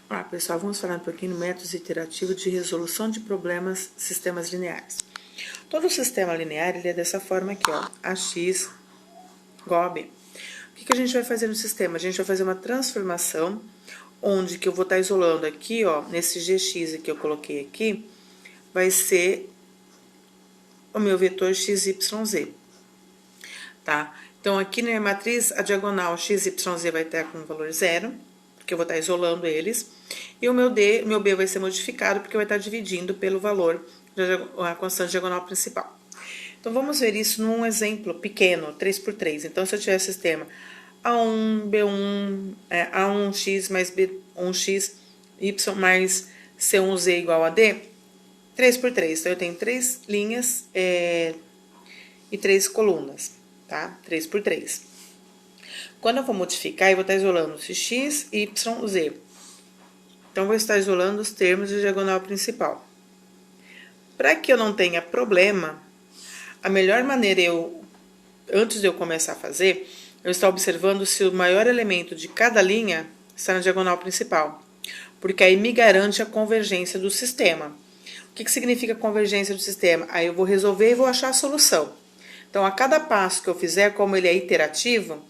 Olá, pessoal, vamos falar um pouquinho do método iterativo de resolução de problemas sistemas lineares. Todo sistema linear ele é dessa forma aqui, ó, AX igual a B. O que a gente vai fazer no sistema? A gente vai fazer uma transformação, onde que eu vou estar isolando aqui, ó, nesse GX que eu coloquei aqui, vai ser o meu vetor XYZ, tá? Então, aqui na minha matriz, a diagonal XYZ vai estar com o valor 0, porque eu vou estar isolando eles. E o meu B vai ser modificado, porque vai estar dividindo pelo valor da constante diagonal principal. Então, vamos ver isso num exemplo pequeno, 3×3. Então, se eu tiver sistema A1, B1, A1x mais B1x, Y mais C1Z igual a D, 3×3. Então, eu tenho 3 linhas e 3 colunas, tá? 3×3. Quando eu vou modificar, eu vou estar isolando x, y, z. Então, vou estar isolando os termos de diagonal principal. Para que eu não tenha problema, a melhor maneira, antes de eu começar a fazer, eu estou observando se o maior elemento de cada linha está na diagonal principal. Porque aí me garante a convergência do sistema. O que significa convergência do sistema? Aí eu vou resolver e vou achar a solução. Então, a cada passo que eu fizer, como ele é iterativo,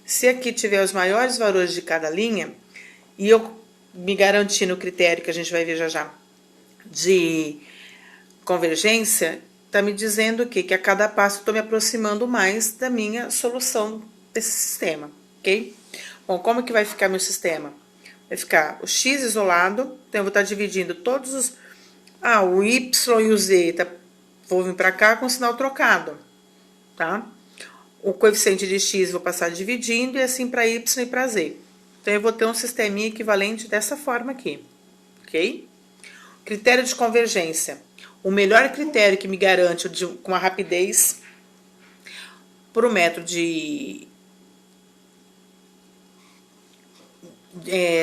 se aqui tiver os maiores valores de cada linha, e eu me garantir no critério que a gente vai ver já de convergência, está me dizendo que a cada passo eu estou me aproximando mais da minha solução desse sistema, ok? Bom, como que vai ficar meu sistema? Vai ficar o x isolado, então eu vou estar dividindo todos os... o y e o z, vou vir para cá com o sinal trocado, tá? O coeficiente de x vou passar dividindo e assim para y e para z. Então, eu vou ter um sisteminha equivalente dessa forma aqui, ok? Critério de convergência. O melhor critério que me garante com a rapidez para o método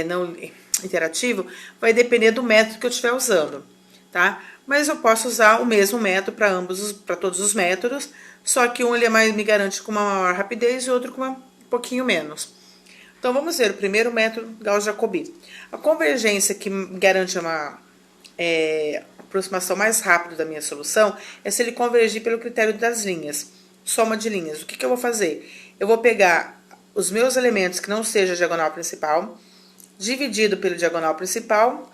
não interativo vai depender do método que eu estiver usando, tá? Mas eu posso usar o mesmo método para todos os métodos, só que um ele me garante com uma maior rapidez e outro com um pouquinho menos. Então, vamos ver o primeiro método Gauss-Jacobi. A convergência que garante uma aproximação mais rápida da minha solução é se ele convergir pelo critério das linhas, soma de linhas. O que eu vou fazer? Eu vou pegar os meus elementos que não seja a diagonal principal, dividido pelo diagonal principal,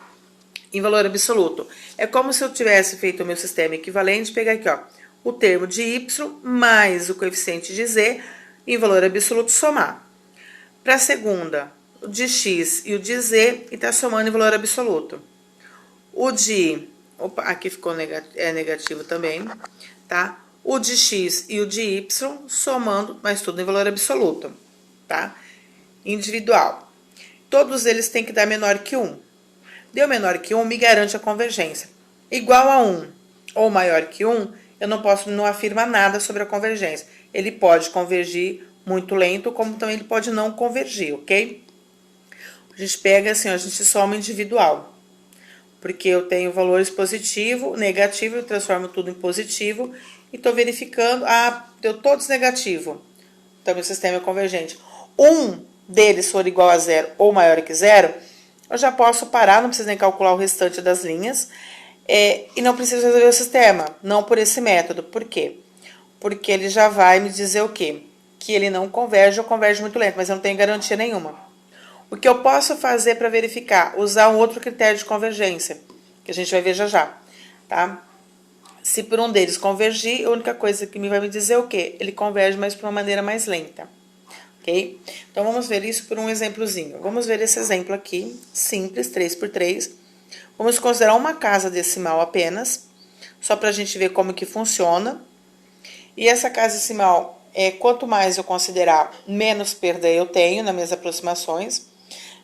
em valor absoluto. É como se eu tivesse feito o meu sistema equivalente, pegar aqui, ó, o termo de y mais o coeficiente de z, em valor absoluto, somar. Para a segunda, o de x e o de z, e está somando em valor absoluto. O de... Opa, aqui ficou negativo também, tá? O de x e o de y, somando, mas tudo em valor absoluto, tá? Individual. Todos eles têm que dar menor que 1. Deu menor que 1, me garante a convergência. Igual a 1 ou maior que 1, eu não afirma nada sobre a convergência. Ele pode convergir muito lento, como também ele pode não convergir, ok? A gente pega assim, a gente soma individual. Porque eu tenho valores positivo, negativo, eu transformo tudo em positivo e estou verificando, deu todos negativo. Então, meu sistema é convergente. Um deles for igual a 0 ou maior que 0, eu já posso parar, não preciso nem calcular o restante das linhas, e não preciso resolver o sistema, não por esse método. Por quê? Porque ele já vai me dizer o quê? Que ele não converge ou converge muito lento, mas eu não tenho garantia nenhuma. O que eu posso fazer para verificar? Usar um outro critério de convergência, que a gente vai ver já, tá? Se por um deles convergir, a única coisa que vai me dizer é o quê? Ele converge, mas de uma maneira mais lenta, ok? Então, vamos ver isso por um exemplozinho. Vamos ver esse exemplo aqui, simples, 3×3. Vamos considerar uma casa decimal apenas, só para a gente ver como que funciona. E essa casa decimal, quanto mais eu considerar, menos perda eu tenho nas minhas aproximações.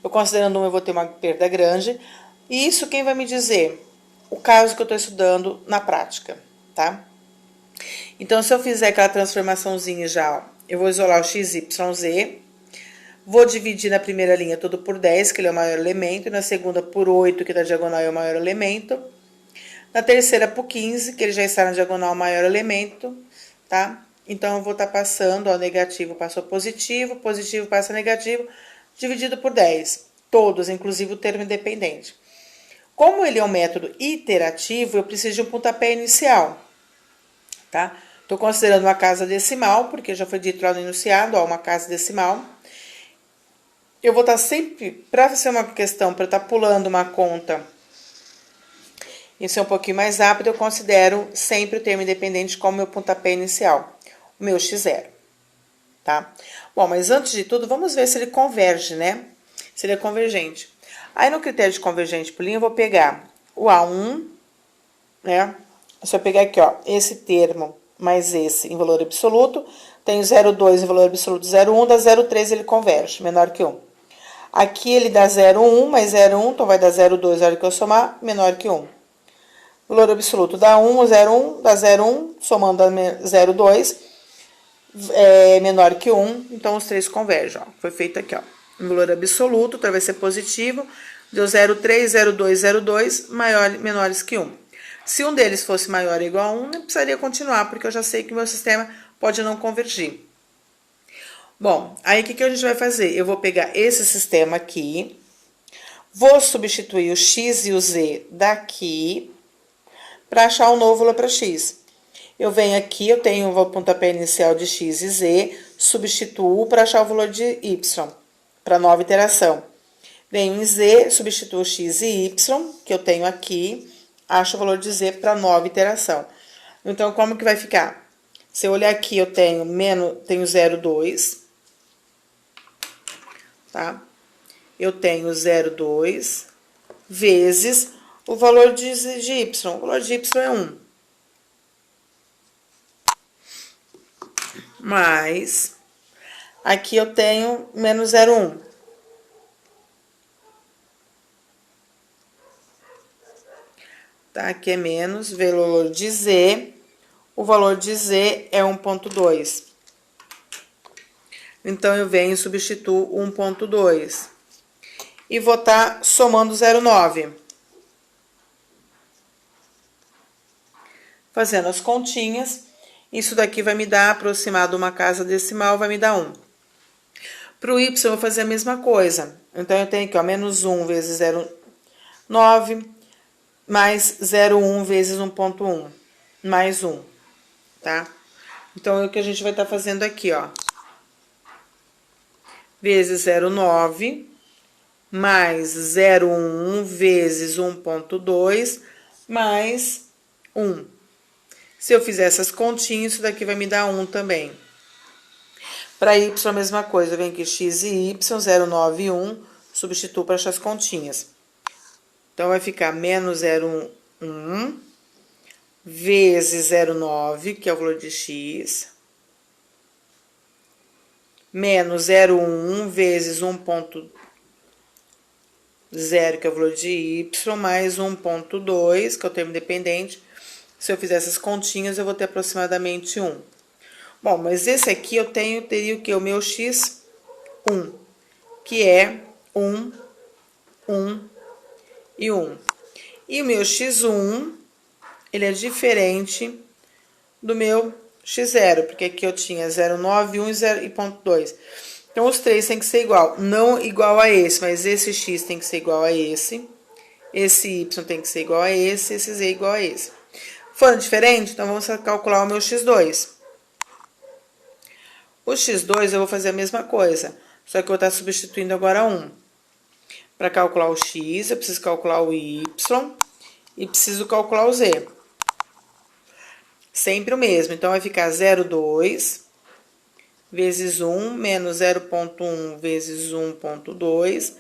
Eu considerando 1, eu vou ter uma perda grande. E isso quem vai me dizer? O caso que eu estou estudando na prática, tá? Então, se eu fizer aquela transformaçãozinha já, eu vou isolar o x, y, z. Vou dividir na primeira linha tudo por 10, que ele é o maior elemento. E na segunda por 8, que na diagonal é o maior elemento. Na terceira por 15, que ele já está na diagonal, o maior elemento, tá? Então, eu vou estar passando, ó, negativo passou positivo, positivo passa negativo, dividido por 10. Todos, inclusive o termo independente. Como ele é um método iterativo, eu preciso de um pontapé inicial, tá? Estou considerando uma casa decimal, porque já foi dito lá no enunciado, ó, uma casa decimal. Eu vou estar sempre, para ser uma questão, para estar pulando uma conta, isso é um pouquinho mais rápido, eu considero sempre o termo independente como meu pontapé inicial, o meu x0, tá? Bom, mas antes de tudo, vamos ver se ele converge, né? Se ele é convergente. Aí, no critério de convergente por linha, eu vou pegar o A1, né? Se eu pegar aqui, ó, esse termo mais esse em valor absoluto, tenho 0,2 em valor absoluto, 0,1, dá 0,3, ele converge, menor que 1. Aqui ele dá 0,1 mais 0,1, então vai dar 0,2 na hora que eu somar, menor que 1. Valor absoluto dá 1, 0,1, dá 0,1, somando 0,2, é menor que 1, então os três convergem, ó. Foi feito aqui, ó. O valor absoluto, então vai ser positivo, deu 0,3, 0,2, 0,2, menores que 1. Se um deles fosse maior ou igual a 1, não precisaria continuar, porque eu já sei que o meu sistema pode não convergir. Bom, aí o que a gente vai fazer? Eu vou pegar esse sistema aqui, vou substituir o x e o z daqui, para achar um novo valor para x. Eu venho aqui, eu tenho o pontapé inicial de x e z, substituo para achar o valor de y, para nova iteração. Venho em z, substituo x e y, que eu tenho aqui, acho o valor de z para nova iteração. Então, como que vai ficar? Se eu olhar aqui, eu tenho 0,2, tá? Eu tenho 0,2 vezes o valor de y. O valor de y é 1. Mais, aqui eu tenho menos 0,1. Tá? Aqui é menos, valor de z. O valor de z é 1,2. Então, eu venho e substituo 1,2. E vou estar somando 0,9. Fazendo as continhas, isso daqui vai me dar aproximado uma casa decimal, vai me dar 1. Para o y, eu vou fazer a mesma coisa. Então, eu tenho aqui, ó, menos 1 vezes 0,9, mais 0,1 vezes 1,1, mais 1, tá? Então, é o que a gente vai estar fazendo aqui, ó. Vezes 0,9, mais 0,1 vezes 1,2, mais 1. Se eu fizer essas continhas, isso daqui vai me dar 1 também. Para y, a mesma coisa. Vem aqui x e y, 0,9 e 1. Substituo para achar as continhas. Então, vai ficar menos 0,1 vezes 0,9, que é o valor de x. Menos 0,1 vezes 1,0, que é o valor de y, mais 1,2, que é o termo dependente. Se eu fizer essas continhas, eu vou ter aproximadamente 1. Bom, mas esse aqui eu teria o que? O meu x, 1, que é 1, 1 e 1. E o meu x1, ele é diferente do meu x0, porque aqui eu tinha 0,9, 1 e 0,2. Então, os três têm que ser igual. Não igual a esse, mas esse x tem que ser igual a esse y tem que ser igual a esse z igual a esse. For diferente, então vamos calcular o meu x2. O x2 eu vou fazer a mesma coisa, só que eu vou estar substituindo agora 1. Para calcular o x, eu preciso calcular o y e preciso calcular o z. Sempre o mesmo, então vai ficar 0,2 vezes 1 menos 0,1 vezes 1,2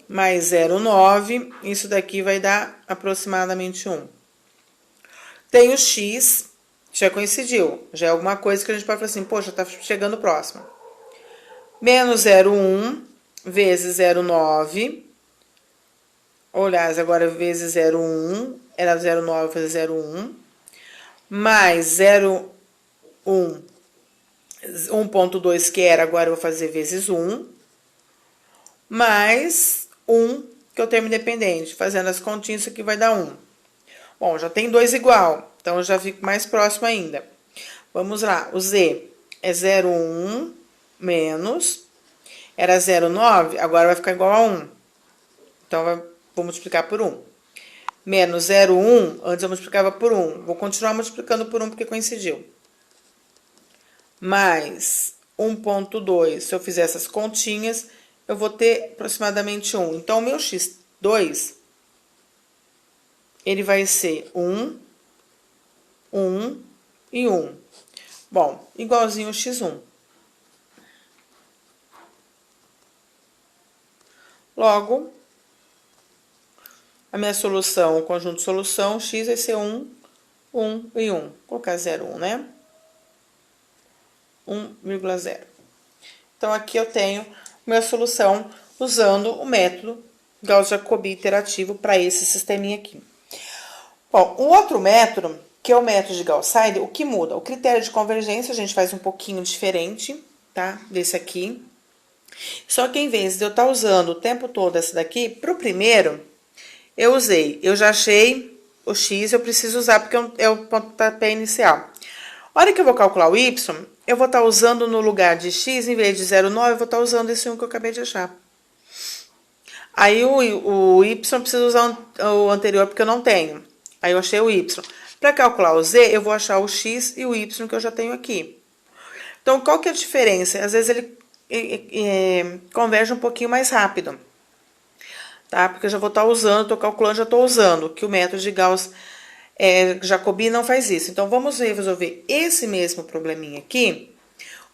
mais 0,9, isso daqui vai dar aproximadamente 1. Tem o x, já coincidiu, já é alguma coisa que a gente pode falar assim, poxa, tá chegando próximo. Menos 0,1 vezes 0,9, aliás, agora vezes 0,1, era 0,9 vezes 0,1, mais 0,1, 1,2 que era, agora eu vou fazer vezes 1, mais 1, que é o termo independente. Fazendo as continhas, isso aqui vai dar 1. Bom, já tem 2 igual, então eu já fico mais próximo ainda. Vamos lá, o z é 0,1 menos, era 0,9, agora vai ficar igual a 1. Então, vou multiplicar por 1. Menos 0,1, antes eu multiplicava por 1. Vou continuar multiplicando por 1 porque coincidiu. Mais 1,2. Se eu fizer essas continhas, eu vou ter aproximadamente 1. Então, o meu x2, ele vai ser 1, 1 e 1. Bom, igualzinho o x1. Logo, a minha solução, o conjunto de solução, x vai ser 1, 1 e 1. Vou colocar 0,1, né? 1,0. Então, aqui eu tenho minha solução usando o método Gauss-Jacobi iterativo para esse sisteminha aqui. Bom, o outro método, que é o método de Gauss-Seidel, o que muda? O critério de convergência a gente faz um pouquinho diferente, tá? Desse aqui. Só que em vez de eu estar usando o tempo todo essa daqui, para o primeiro, eu já achei o x, eu preciso usar porque é o pontapé inicial. A hora que eu vou calcular o y, eu vou estar usando no lugar de x, em vez de 0,9, eu vou estar usando esse 1 que eu acabei de achar. Aí o y eu preciso usar o anterior porque eu não tenho. Aí eu achei o y. Para calcular o z, eu vou achar o x e o y que eu já tenho aqui. Então, qual que é a diferença? Às vezes ele converge um pouquinho mais rápido. Tá? Porque eu já vou estar usando, estou calculando, já estou usando, que o método de Gauss-Jacobi não faz isso. Então, vamos resolver esse mesmo probleminha aqui,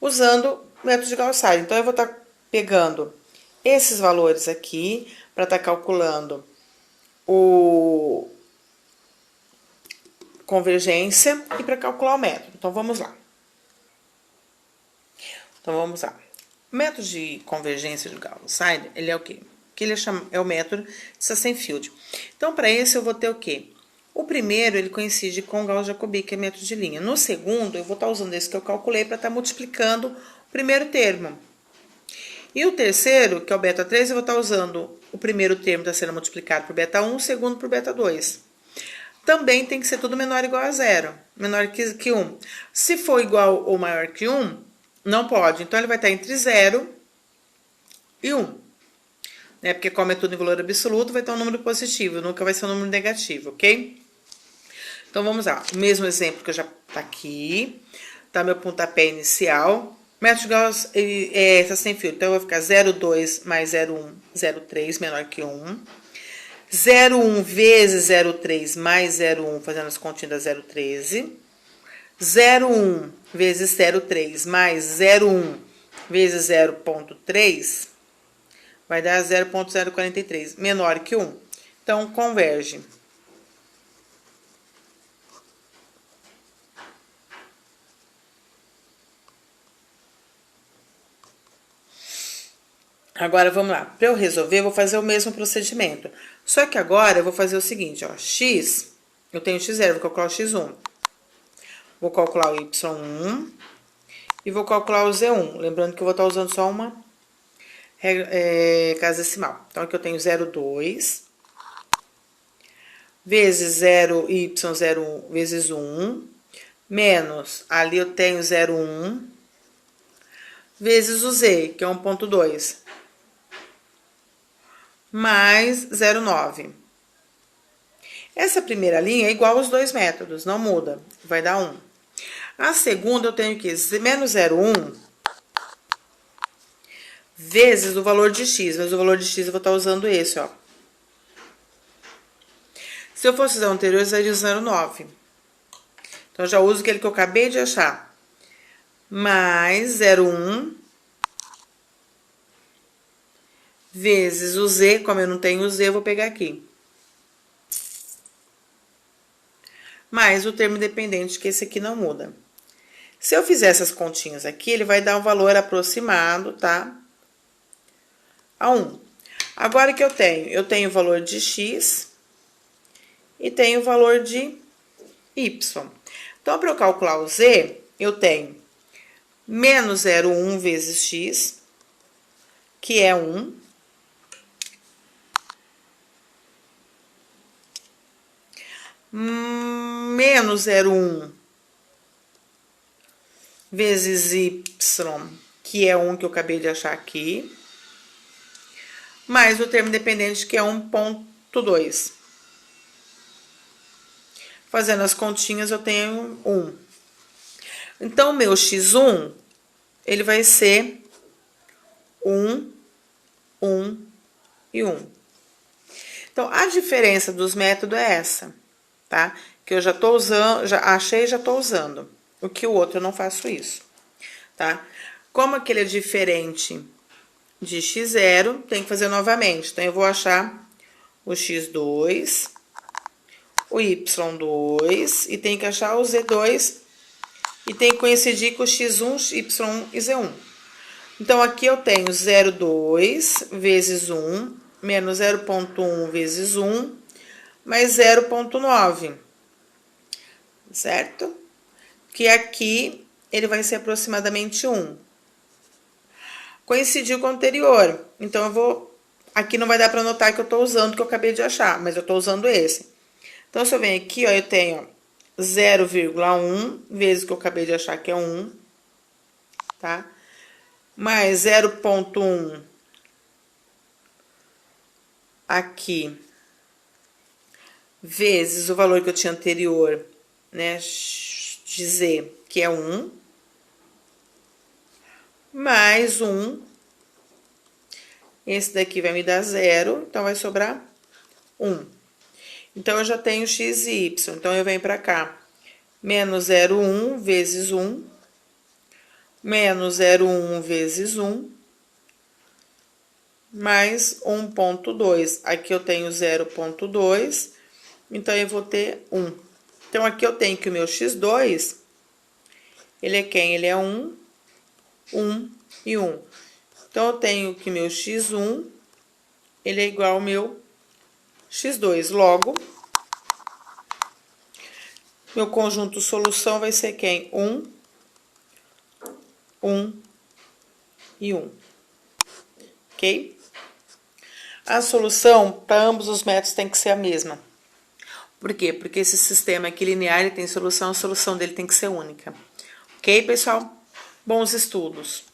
usando o método de Gauss-Seidel. Então, eu vou estar pegando esses valores aqui, para estar calculando o convergência e para calcular o método. Então, vamos lá. O método de convergência de Gauss-Seidel, ele é o quê? Que ele é o método de Sassenfeld. Então, para esse, eu vou ter o quê? O primeiro, ele coincide com o Gauss-Jacobi, que é método de linha. No segundo, eu vou estar usando esse que eu calculei para estar multiplicando o primeiro termo. E o terceiro, que é o beta 3, eu vou estar usando o primeiro termo está sendo multiplicado por beta 1, o segundo por beta 2. Também tem que ser tudo menor ou igual a 0, menor que 1. Se for igual ou maior que 1, não pode. Então, ele vai estar entre 0 e 1. Né? Porque como é tudo em valor absoluto, vai ter um número positivo, nunca vai ser um número negativo, ok? Então, vamos lá. O mesmo exemplo que eu já tá aqui. Tá meu pontapé inicial. O método de Gauss está sem fio. Então, eu vou ficar 0,2 mais 0,1, 0,3, menor que 1. 0,1 vezes 0,3 mais 0,1, fazendo as continhas da 0,13. 0,1 vezes 0,3 mais 0,1 vezes 0,3 vai dar 0,043, menor que 1. Então, converge. Agora, vamos lá. Para eu resolver, eu vou fazer o mesmo procedimento. Só que agora, eu vou fazer o seguinte, ó. X, eu tenho x0, vou calcular o x1. Vou calcular o y1 e vou calcular o z1. Lembrando que eu vou estar usando só uma casa decimal. Então, aqui eu tenho 0,2 vezes 0y01 vezes 1, menos, ali eu tenho 0,1 vezes o z, que é 1,2, mais 0,9. Essa primeira linha é igual aos dois métodos, não muda, vai dar 1. A segunda eu tenho que menos 0,1 vezes o valor de x, mas o valor de x eu vou estar usando esse, ó. Se eu fosse usar o anterior, eu usaria o 0,9. Então, eu já uso aquele que eu acabei de achar. Mais 0,1 vezes o z, como eu não tenho o z, eu vou pegar aqui. Mais o termo dependente, que esse aqui não muda. Se eu fizer essas continhas aqui, ele vai dar um valor aproximado, tá? A 1. Agora que eu tenho? Eu tenho o valor de x e tenho o valor de y. Então, para eu calcular o z, eu tenho menos 0,1 vezes x, que é 1. Menos 0,1 vezes y, que é 1 que eu acabei de achar aqui. mais o termo dependente, que é 1,2. Fazendo as continhas, eu tenho 1. Então, o meu x1, ele vai ser 1, 1 e 1. Então, a diferença dos métodos é essa, tá? Que eu já tô usando, já achei e já tô usando. O que o outro eu não faço isso, tá? Como aquele é diferente de x0, tem que fazer novamente. Então, eu vou achar o x2, o y2, e tem que achar o z2, e tem que coincidir com o x1, y1 e z1. Então, aqui eu tenho 0,2 vezes 1, menos 0,1 vezes 1, mais 0,9, certo? Que aqui ele vai ser aproximadamente 1. Coincidiu com o anterior, então eu vou... Aqui não vai dar para notar que eu estou usando o que eu acabei de achar, mas eu estou usando esse. Então, se eu venho aqui, ó, eu tenho 0,1 vezes o que eu acabei de achar, que é 1, tá? Mais 0,1 aqui, vezes o valor que eu tinha anterior, né, de z, que é 1, mais 1, esse daqui vai me dar 0, então vai sobrar 1. Então, eu já tenho x e y, então eu venho para cá, menos 0,1 vezes 1, menos 0,1 vezes 1, mais 1,2. Aqui eu tenho 0,2, então eu vou ter 1. Então, aqui eu tenho que o meu x2, ele é quem? Ele é 1, 1 e 1. Então, eu tenho que meu x1, ele é igual ao meu x2. Logo, meu conjunto solução vai ser quem? 1, 1 e 1. Ok? A solução para ambos os métodos tem que ser a mesma. Por quê? Porque esse sistema aqui linear, ele tem solução, a solução dele tem que ser única. Ok, pessoal? Bons estudos!